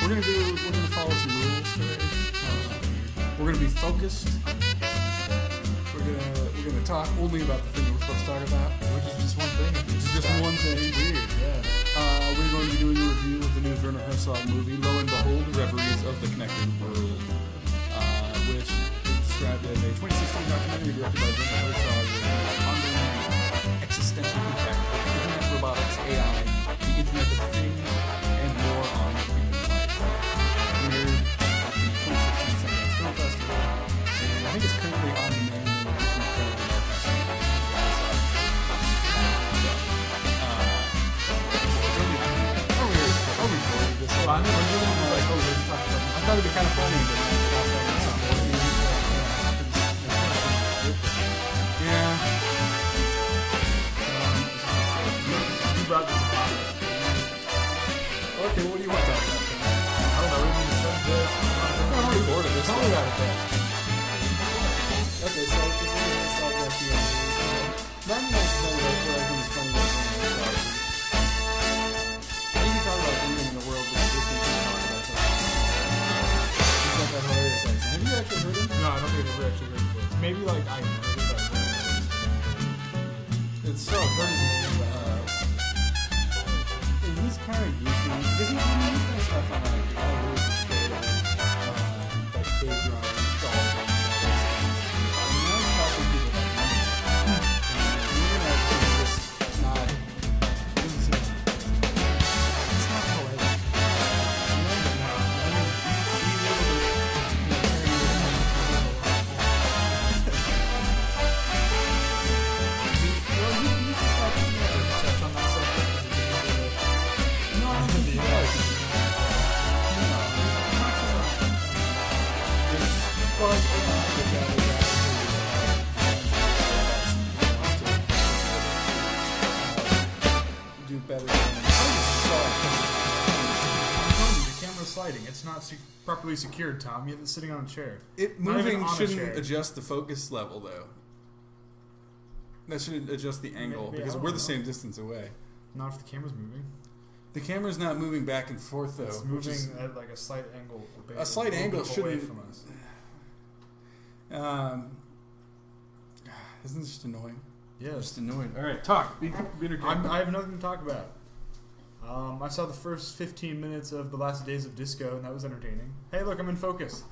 we're gonna follow some rules today. We're gonna be focused. We're gonna talk only about the thing that we're supposed to talk about, which is just one thing. Which is just one thing. It's weird, yeah. We're going to be doing a review of the new Werner Herzog movie, lo and behold, Reveries of the Connected World, which is described as a 2016 documentary directed by Werner Herzog with his ongoing existential impact of internet robotics, AI, the Internet of Things, and more on human life. Premiered at the 2016 Sundance Film Festival, and I think it's currently on demand. I thought it'd be kind of funny, but yeah. You brought this up. Okay, what do you want to talk about? I don't know. We need to start this. I'm already bored of this. Tell me about it then. Okay, so it's just going to start with the 99% of it, I think it's funny. I think talk about living in the world that Disney can talk about. That hilarious accent. Have you actually heard him? No, I don't think I've ever actually heard of it. Maybe like I heard it, but it's so crazy. And he's kind of goofy. Because he's doing stuff on like all over the like big drawings, golf, and those things. And now he's talking to people like me. And the internet is just not. It doesn't seem like it's not poetic. Do better than the camera's sliding. It's not properly secured, Tom. You have it sitting on a chair. it Not even moving on a shouldn't chair. adjust the focus level though. That should adjust the angle Maybe, because I don't we're the know. same distance away. Not if the camera's moving. The camera's not moving back and forth though. It's which moving is, at like a slight angle. a slight angle away shouldn't. from us. Isn't this just annoying? Yeah, Just annoying. All right, talk. Be entertaining. I have nothing to talk about. I saw the first 15 minutes of The Last Days of Disco, and that was entertaining. Hey, look, I'm in focus.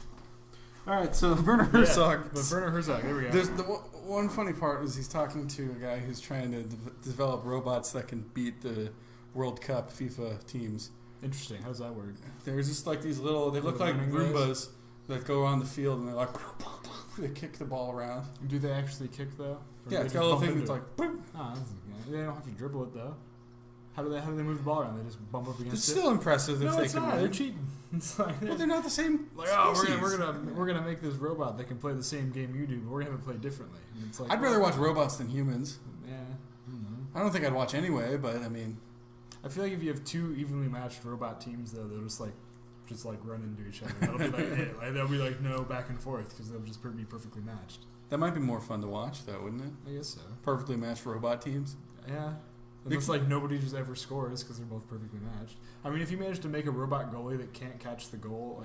All right, so Werner Herzog. But Werner Herzog, there we go. There's the one funny part is he's talking to a guy who's trying to develop robots that can beat the World Cup FIFA teams. Interesting. How does that work? There's just like these little. They look like running Roombas that go around the field and they're like they kick the ball around. Do they actually kick though? Or Yeah, do it's they got a little just thing bump that's into like. it? Oh, that's good. They don't have to dribble it though. How do they move the ball around? They just bump up against It's it. still impressive if No, they it's can. not. Win. They're cheating. It's like, Well, they're not the same. like, oh, species. we're gonna make this robot that can play the same game you do, but we're gonna have it play differently. And it's like, I'd rather watch robots than humans. Yeah, I don't know. I don't think I'd watch anyway, but I mean, I feel like if you have two evenly matched robot teams, though, they'll just run into each other. That'll be like it. Like, there'll be like no back and forth because they'll just be perfectly matched. that might be more fun to watch, though, wouldn't it? I guess so. Perfectly matched robot teams. Yeah. Unless nobody just ever scores because they're both perfectly matched. I mean, if you manage to make a robot goalie that can't catch the ball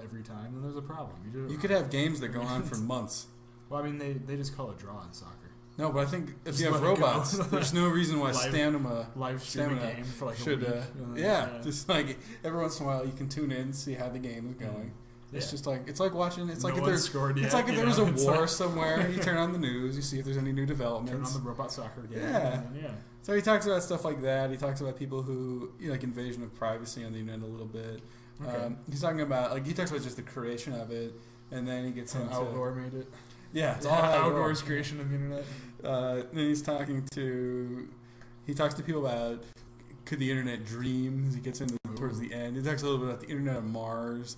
every time, then there's a problem. You could have games that go on for months. Well, I mean, they just call it draw in soccer. No, but I think if Just you have let it go. robots, there's no reason why Live streaming stamina game for like should. a week. Yeah, just like every once in a while you can tune in, see how the game is going. It's just like it's like watching. It's like if there's scored yet, it's like if there was a war like, somewhere. You turn on the news, you see if there's any new developments. Turn on the robot soccer game. Yeah. And then, So he talks about stuff like that. He talks about people who like invasion of privacy on the internet a little bit. Okay. He's talking about he talks about just the creation of it, and then he gets into Al Gore made it. Yeah, it's all Al Al Gore. Gore's creation of the internet. Then he talks to people about could the internet dream as he gets into towards the end. He talks a little bit about the internet of Mars.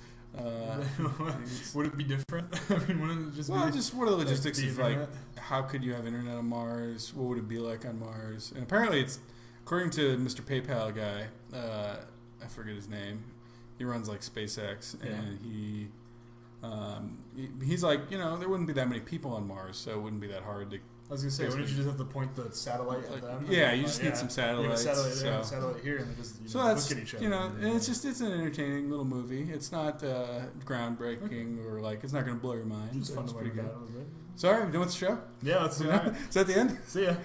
Would it be different? I mean, wouldn't it just be just what are the logistics the of like internet? how could you have internet on Mars? What would it be like on Mars? And apparently it's according to Mr. PayPal guy, I forget his name. He runs like SpaceX and he's like, there wouldn't be that many people on Mars, so it wouldn't be that hard to I was gonna say, wouldn't you just have to point the satellite at them? Yeah, you just need some satellites. You have a satellite there, so. and a satellite here, and they just So that's, look at each other. and it's an entertaining little movie. It's not groundbreaking or like it's not going to blow your mind. It's fun to pretty learn good. about a little bit. Sorry, we done with the show? Yeah, let's do that. Is that the end? See ya.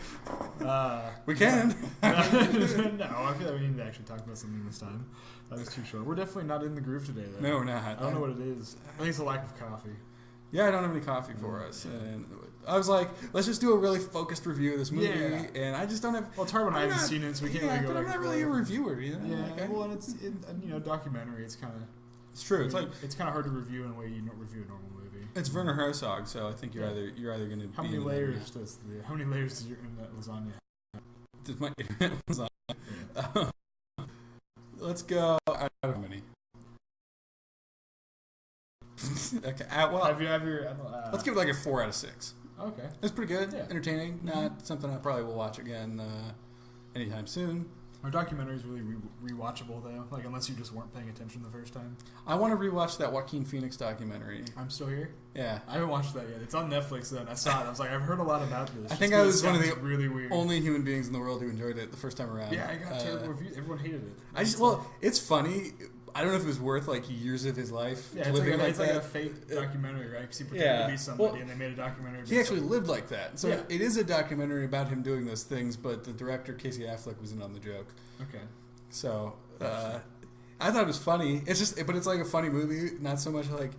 We can. No, I feel like we need to actually talk about something this time. That was too short. We're definitely not in the groove today, though. No, we're not. I don't know what it is. I think it's a lack of coffee. Yeah, I don't have any coffee for us. And I was like, let's just do a really focused review of this movie. Yeah. And I just don't have... Well, Tarbo and I haven't seen it, so we can't really go... but I'm not really a reviewer, you know? Yeah, well, and it's, documentary, it's kind of... It's true. It's like... It's kind of hard to review in a way you don't review a normal movie. It's Werner Herzog, so I think you're either going to be... How many layers does your internet lasagna have? Does my internet lasagna... Let's go... I don't know how many. Okay. Well, let's give it like a 4 out of 6. Okay. It's pretty good. Yeah. Entertaining. Mm-hmm. Not something I probably will watch again anytime soon. Are documentaries really rewatchable though? Like unless you just weren't paying attention the first time. I want to rewatch that Joaquin Phoenix documentary. I'm Still Here. Yeah. I haven't watched that yet. It's on Netflix though. And I saw it. I was like, I've heard a lot about this. I think I was one of the really weird. only human beings in the world who enjoyed it the first time around. Yeah, I got terrible reviews. Everyone hated it. It's funny. I don't know if it was worth like years of his life living it's like like that. a fake documentary, right? Because he pretended to be somebody, and they made a documentary. He actually lived like that. So yeah. It is a documentary about him doing those things, but the director Casey Affleck was in on the joke. Okay. So I thought it was funny. But it's like a funny movie. Not so much like,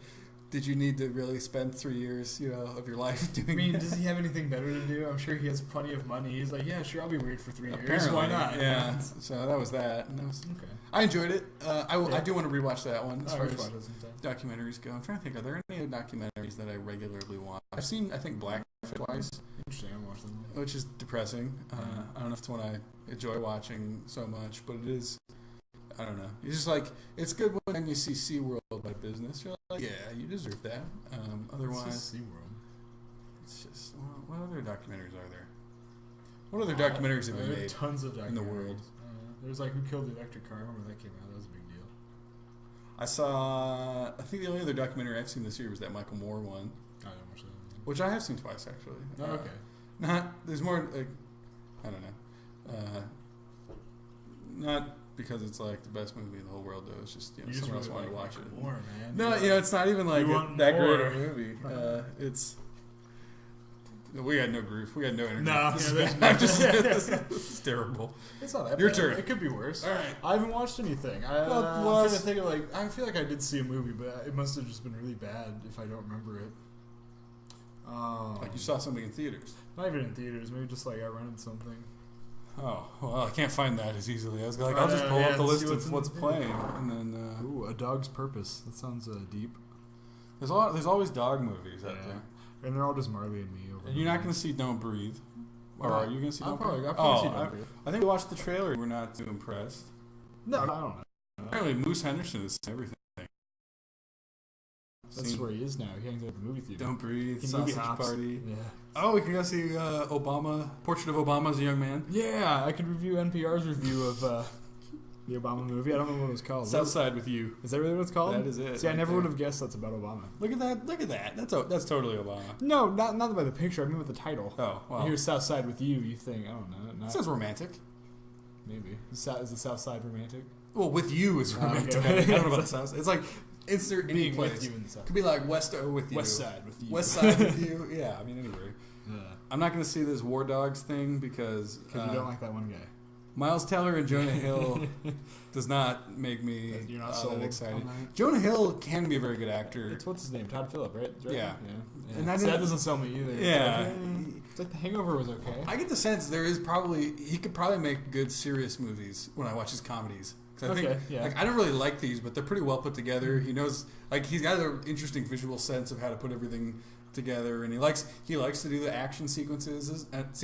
did you need to really spend 3 years, of your life doing? I mean, that? does he have anything better to do? I'm sure he has plenty of money. He's like, yeah, sure, I'll be weird for 3 years. Apparently, Why not? Yeah. So that was that. And that was, okay. I enjoyed it. I do want to rewatch that one as far as sometime. documentaries go. I'm trying to think. Are there any documentaries that I regularly watch? I've seen, I think, Black twice. Interesting. I watched them. Which is depressing. I don't know if it's one I enjoy watching so much, but it is. I don't know. It's just like, it's good when you see SeaWorld by business. You're like, yeah, you deserve that. Otherwise, SeaWorld. It's just, what other documentaries are there? What other documentaries have been made? Tons of documentaries in the world. There's like Who Killed the Electric Car. I remember that came out. That was a big deal. I think the only other documentary I've seen this year was that Michael Moore one. I didn't watch that. Which I have seen twice, actually. Oh, okay. There's more, like, I don't know. Not because it's like the best movie in the whole world, though. It's just, someone else wanted to watch it. More, man. No, it's not even like that great a movie. We had no groove. We had no energy. No, it's terrible. It's not that Your bad. turn. It could be worse. All right. I haven't watched anything. I'm trying to think of I feel like I did see a movie, but it must have just been really bad if I don't remember it. Like you saw something in theaters. Not even in theaters. Maybe just like I rented something. Oh, well, I can't find that as easily. I was like, I'll just pull up the list of what's playing, and then. Ooh, A Dog's Purpose. That sounds deep. There's always dog movies out there, and they're all just Marley and me. And you're not going to see Don't Breathe, or are you going to see Don't Breathe? I'll probably see Don't Breathe. I think we watched the trailer. We're not too impressed. No, I don't know. Apparently, Moose Henderson is everything. That's where he is now. He hangs out at the movie theater. Don't Breathe, Sausage Party. Yeah. Oh, we can go see Portrait of Obama as a Young Man. Yeah, I could review NPR's review of the Obama movie. I don't know what it was called. Southside with You. Is that really what it's called? That is it. See, I never would have guessed that's about Obama. Look at that. That's totally Obama. No, not by the picture. I mean with the title. Oh, wow. Here's Southside with You. You think, I don't know. It sounds romantic. Maybe. Is the South Side romantic? Well, with you is romantic. Okay. I don't know about the South Side. It's like, insert any place. With you in the South. Could be like West with you. West Side with you. West Side with you. Yeah, I mean, anyway. Yeah. I'm not going to see this War Dogs thing because you don't like that one guy. Miles Teller and Jonah Hill does not make me You're not so excited. Jonah Hill can be a very good actor. It's what's his name? Todd Phillip, right? Yeah. And that doesn't sell me either. Yeah. It's like The Hangover was okay. I get the sense he could probably make good serious movies when I watch his comedies. I think, I don't really like these, but they're pretty well put together. He knows, he's got an interesting visual sense of how to put everything together, and he likes to do the action sequences, and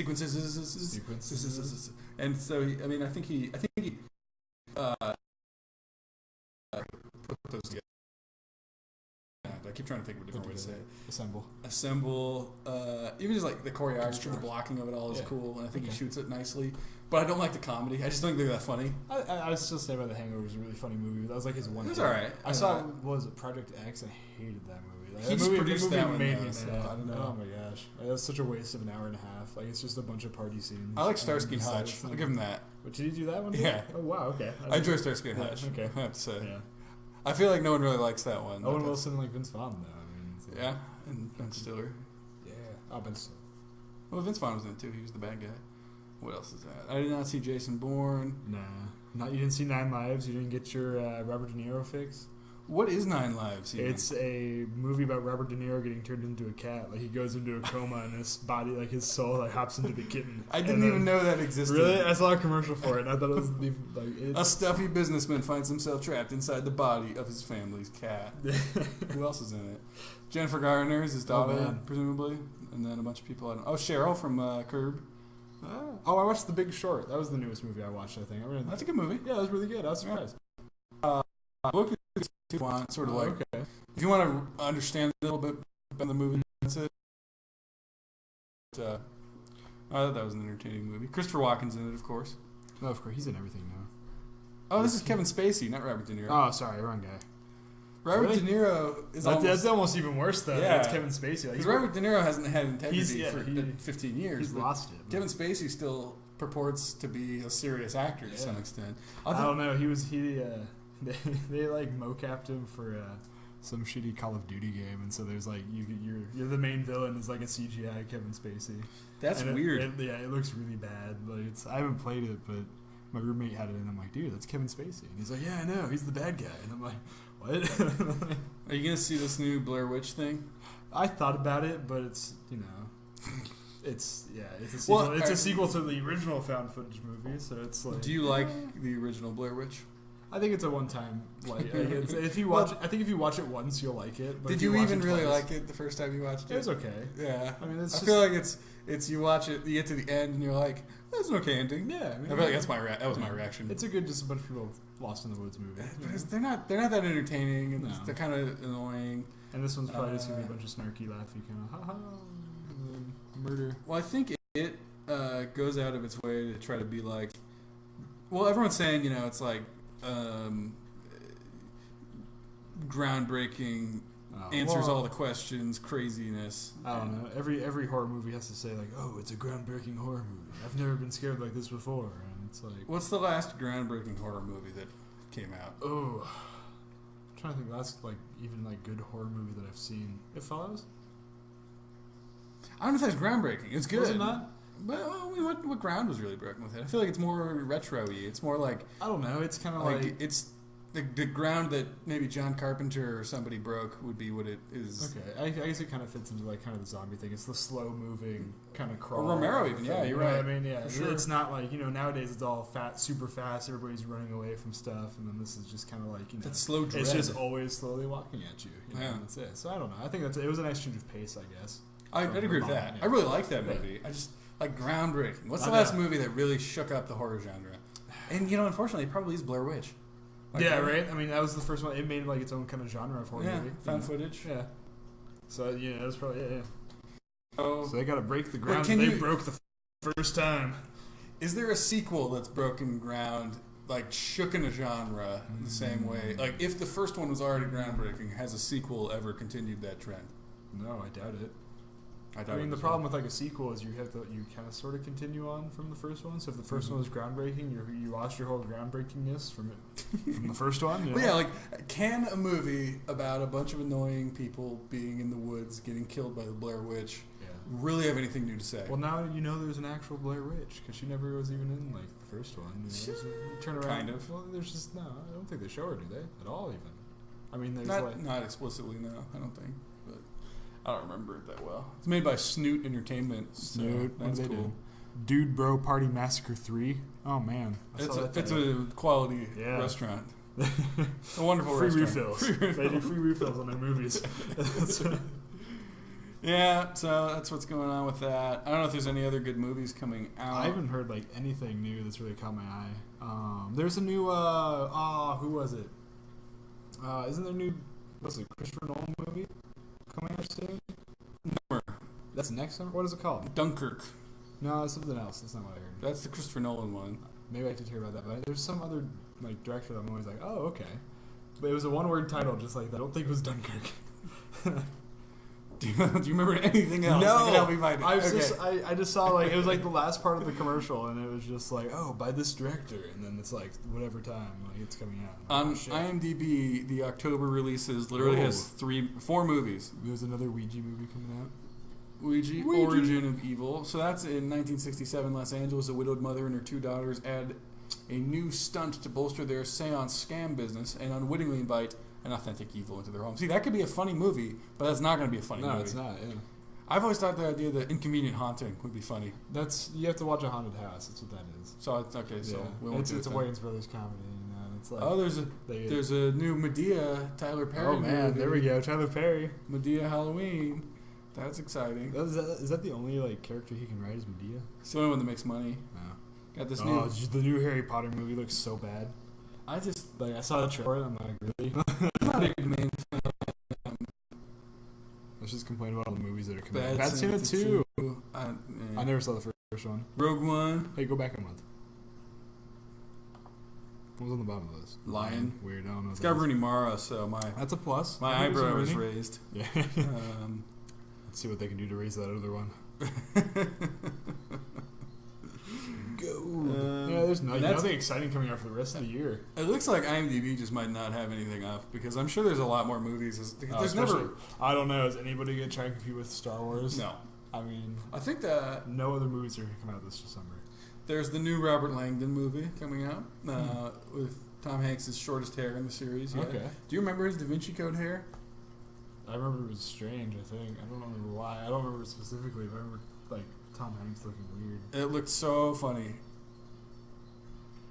so I think he put those together. keep trying to think of a different way to say it. Assemble. Even just like the choreography, the blocking of it all is cool, and I think he shoots it nicely. But I don't like the comedy. I just don't think they're that funny. I still say about The Hangover is a really funny movie. But that was like his one. It was alright. I saw what was it, Project X, and I hated that movie. He just produced that one. Made me so mad. I don't know. Oh my gosh, that was such a waste of an hour and a half. Like it's just a bunch of party scenes. I like Starsky and Hutch. I'll give him that. But did you do that one? Yeah. Oh wow. Okay. I enjoy Starsky and Hutch. Okay. I have to say. Yeah. I feel like no one really likes that one. Owen Wilson and like Vince Vaughn though. I mean. So. Yeah, and Ben Stiller. Yeah. Oh, Ben Stiller. Well, Vince Vaughn was in it too. He was the bad guy. What else is that? I did not see Jason Bourne. Nah. You didn't see 9 Lives? You didn't get your Robert De Niro fix? What is 9 Lives? It's a movie about Robert De Niro getting turned into a cat. Like he goes into a coma and his body, like his soul, like hops into the kitten. I didn't even know that existed. Really? I saw a commercial for it and I thought it was a stuffy businessman finds himself trapped inside the body of his family's cat. Who else is in it? Jennifer Garner is his daughter, presumably. And then a bunch of people. Cheryl from Curb. Oh, I watched The Big Short. That was the newest movie I watched, I think. That's a good movie. Yeah, it was really good. I was surprised. Book is if you want, sort of like, if you want to understand a little bit about the movie, that's it. I thought that was an entertaining movie. Christopher Walken's in it, of course. Oh, of course. He's in everything now. Oh, this is Kevin Spacey, not Robert De Niro. Oh, sorry. Wrong guy. Robert De Niro is that's almost even worse, though. Yeah. It's Kevin Spacey. Because Robert De Niro hasn't had integrity for 15 years. He's lost it. Kevin Spacey still purports to be a serious actor to some extent. I don't know. They like mocapped him for some shitty Call of Duty game, and so there's like you're the main villain is like a CGI Kevin Spacey. That's weird. It looks really bad. Like I haven't played it, but my roommate had it, and I'm like, dude, that's Kevin Spacey, and he's like, yeah, I know, he's the bad guy, and I'm like, what? Are you gonna see this new Blair Witch thing? I thought about it, but it's it's a sequel. Well, it's a sequel to the original found footage movie, so it's like. Do you like the original Blair Witch? I think it's a one-time. If you watch, I think if you watch it once, you'll like it. But did you even really like it the first time you watched it? It was okay. Yeah, I mean, I feel like it's you watch it, you get to the end, and you're like, that's an okay ending. Yeah, I feel like that was my reaction. It's a good, just a bunch of people lost in the woods movie. But they're not that entertaining, and they're kind of annoying. And this one's probably just gonna be a bunch of snarky, laughy kind of ha ha murder. Well, I think it goes out of its way to try to be like, well, everyone's saying it's like. Groundbreaking, answers all the questions, craziness. I don't know. Every horror movie has to say like, oh, it's a groundbreaking horror movie. I've never been scared like this before, and it's like. What's the last groundbreaking horror movie that came out? Oh, I'm trying to think. Last even good horror movie that I've seen. It Follows. I don't know if that's groundbreaking. It's good. Was it not? But what ground was really broken with it? I feel like it's more retro-y. It's more like I don't know. It's kind of like it's the ground that maybe John Carpenter or somebody broke would be what it is. Okay, I guess it kind of fits into kind of the zombie thing. It's the slow-moving kind of crawl. Or Romero even. Yeah, you're right. I mean, yeah, sure. It's not like nowadays it's all super fast. Everybody's running away from stuff, and then this is just kind of like that's slow dread. It's just always slowly walking at you. Yeah, that's it. So I don't know. I think it was a nice change of pace. I guess. I'd agree with that. I really like that movie. I just. Like groundbreaking. What's the last movie that really shook up the horror genre? And unfortunately, it probably is Blair Witch. Right. I mean, that was the first one. It made its own kind of genre of horror movie. Found footage. Yeah. So that was probably So they got to break the ground. They broke the first time. Is there a sequel that's broken ground, like shooken a genre in the same way? Like if the first one was already groundbreaking, has a sequel ever continued that trend? No, I doubt it. I mean, the problem with a sequel is you kind of sort of continue on from the first one. So if the first one was groundbreaking, you lost your whole groundbreakingness from the first one. Well, yeah, can a movie about a bunch of annoying people being in the woods getting killed by the Blair Witch really have anything new to say? Well, now there's an actual Blair Witch because she never was even in the first one. You turn around, kind of. Well, there's just I don't think they show her, do they? At all, even. I mean, there's not explicitly. No, I don't think. I don't remember it that well. It's made by Snoot Entertainment. Snoot, that's cool. Dude Bro Party Massacre 3. Oh man, it's a quality restaurant. A wonderful free restaurant. Refills. They do free refills on their movies. Yeah, so that's what's going on with that. I don't know if there's any other good movies coming out. I haven't heard anything new that's really caught my eye. There's a new who was it? Isn't there a new Christopher Nolan movie? coming out soon? Number. That's the next one? What is it called? Dunkirk. No, it's something else. That's not what I heard. That's the Christopher Nolan one. Maybe I did hear about that, but there's some other like director that I'm always like, oh, okay. But it was a one-word title, just like that. I don't think it was Dunkirk. Do you remember anything else? No, help me find it. I just saw like it was like the last part of the commercial, and it was just like, oh, by this director, and then it's like whatever time like it's coming out. On IMDb, the October releases literally has 4 movies. There's another Ouija movie coming out. Ouija, Origin of Evil. So that's in 1967, Los Angeles. A widowed mother and her 2 daughters add a new stunt to bolster their seance scam business and unwittingly invite an authentic evil into their home. See, that could be a funny movie, but that's not going to be a funny movie. No, it's not. Yeah. I've always thought the idea that Inconvenient Haunting would be funny. You have to watch a haunted house. That's what that is. So it's okay. So yeah. It's a Wayans Brothers comedy. You know, it's like there's a new Medea Tyler Perry. Oh man, movie. there we go, Tyler Perry. Medea Halloween. That's exciting. Is that the only like character he can write? Is Medea? It's the only one that makes money. No. Got this the new Harry Potter movie looks so bad. I just I saw the trailer and I'm like, really? I'm not a big main fan. Let's just complain about all the movies that are coming out. Bad Santa 2. I never saw the first one. Rogue One. Hey, go back a month. What was on the bottom of this? Lion. Weird. I don't know. It's got Rooney Mara, so that's a plus. My eyebrow was raised. Yeah. Let's see what they can do to raise that other one. Go. Yeah, there's nothing exciting coming out for the rest of the year. It looks like IMDb just might not have anything up because I'm sure there's a lot more movies. There's never. I don't know. Is anybody gonna try and compete with Star Wars? No. I mean, I think that no other movies are gonna come out this December. There's the new Robert Langdon movie coming out with Tom Hanks' shortest hair in the series. Yeah. Okay. Do you remember his Da Vinci Code hair? I remember it was strange. I think I don't remember why. I don't remember specifically, but I remember like Tom Hanks looking weird. It looked so funny.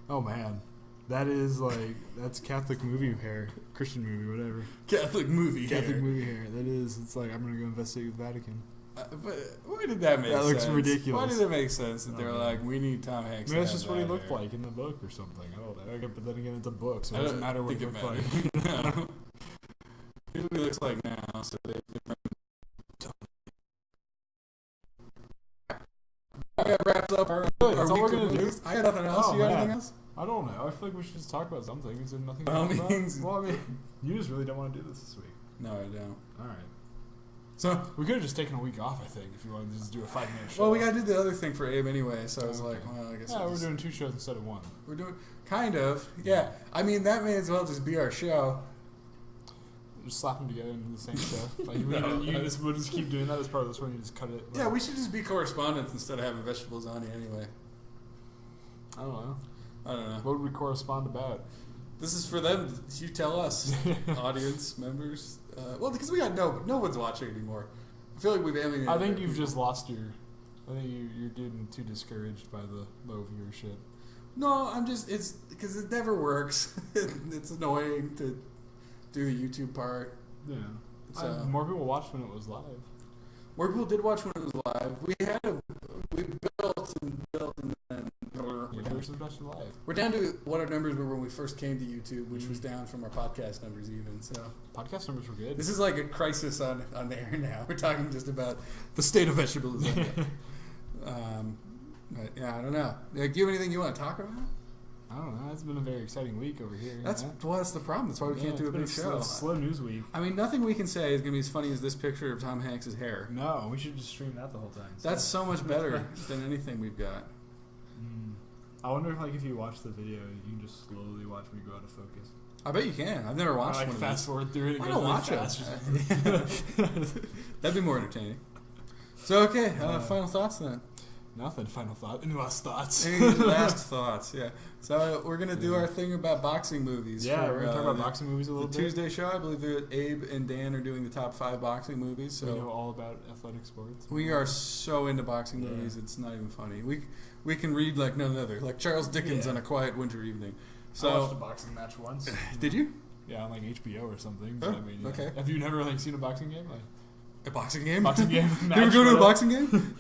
Oh man, that's Catholic movie hair, Christian movie, whatever. Catholic movie hair. Movie hair. That is. It's like I'm gonna go investigate the Vatican. But why did that make sense? That looks ridiculous. Why did it make sense that they were like, we need Tom Hanks? Maybe that's just what he looked like in the book or something. I don't know. But then again, it's a book, so it doesn't matter what he looked like. No. Here's what he looks like now. So they that wraps up our that's all week we're gonna do. I got nothing else. You got anything else? I don't know. I feel like we should just talk about something. Is there nothing? Well, I mean, you just really don't want to do this week. No, I don't. All right. So we could have just taken a week off. I think if you wanted to just do a 5-minute show. Well, we got to do the other thing for Abe anyway. So I was like, well, I guess. Yeah, we're doing 2 shows instead of 1. We're doing kind of. Yeah. I mean, that may as well just be our show. Just slap them together into the same show. Like we'll just keep doing that as part of this one. You just cut it. Yeah, we should just be correspondents instead of having vegetables on you anyway. I don't know. What would we correspond about? This is for them. You tell us, audience members. Well, because we got no one's watching anymore. I feel like we've alienated. I think you've just lost your. I think you're getting too discouraged by the low viewership. No, I'm just. It's because it never works. It's annoying to do the YouTube part. Yeah. More people watched when it was live. More people did watch when it was live. We built and then we're down to what our numbers were when we first came to YouTube, which was down from our podcast numbers even. So podcast numbers were good. This is like a crisis on the air now. We're talking just about the state of vegetabilism. But yeah, I don't know. Like, do you have anything you want to talk about? I don't know. It's been a very exciting week over here. That's the problem. That's why we can't do a big show. It's a slow news week. I mean, nothing we can say is going to be as funny as this picture of Tom Hanks' hair. No, we should just stream that the whole time. That's so much better than anything we've got. I wonder if you watch the video, you can just slowly watch me go out of focus. I bet you can. I've never watched one of these. Fast forward through it. I don't watch it. That'd be more entertaining. So, okay, final thoughts then. Nothing. Final thought. Any last thoughts? Any last thoughts, yeah. So we're going to do our thing about boxing movies. Yeah, we're going to talk about boxing movies a little bit. The Tuesday show, I believe that Abe and Dan are doing the top 5 boxing movies. So we know all about athletic sports. We are so into boxing movies, it's not even funny. We can read like none other, like Charles Dickens on a quiet winter evening. So I watched a boxing match once. Did you? Yeah, on like HBO or something. Oh, I mean, okay. Have you never seen a boxing game? A boxing game? Boxing game? Did we go to a boxing game?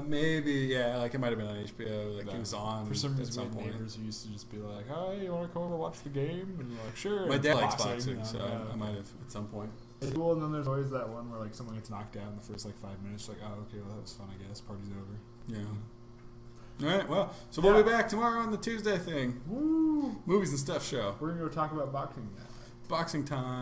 Maybe, yeah. Like it might have been on HBO. Like it was on. For some reason, at some point. neighbors used to just be like, "Hey, you want to come over and watch the game?" And you're like, "Sure." My dad likes boxing, so I might have at some point. It's cool, and then there's always that one where like someone gets knocked out in the first like 5 minutes. Like, oh, okay, well that was fun. I guess party's over. Yeah. All right. Well, so we'll be back tomorrow on the Tuesday thing. Woo! Movies and stuff show. We're gonna go talk about boxing now. Boxing time.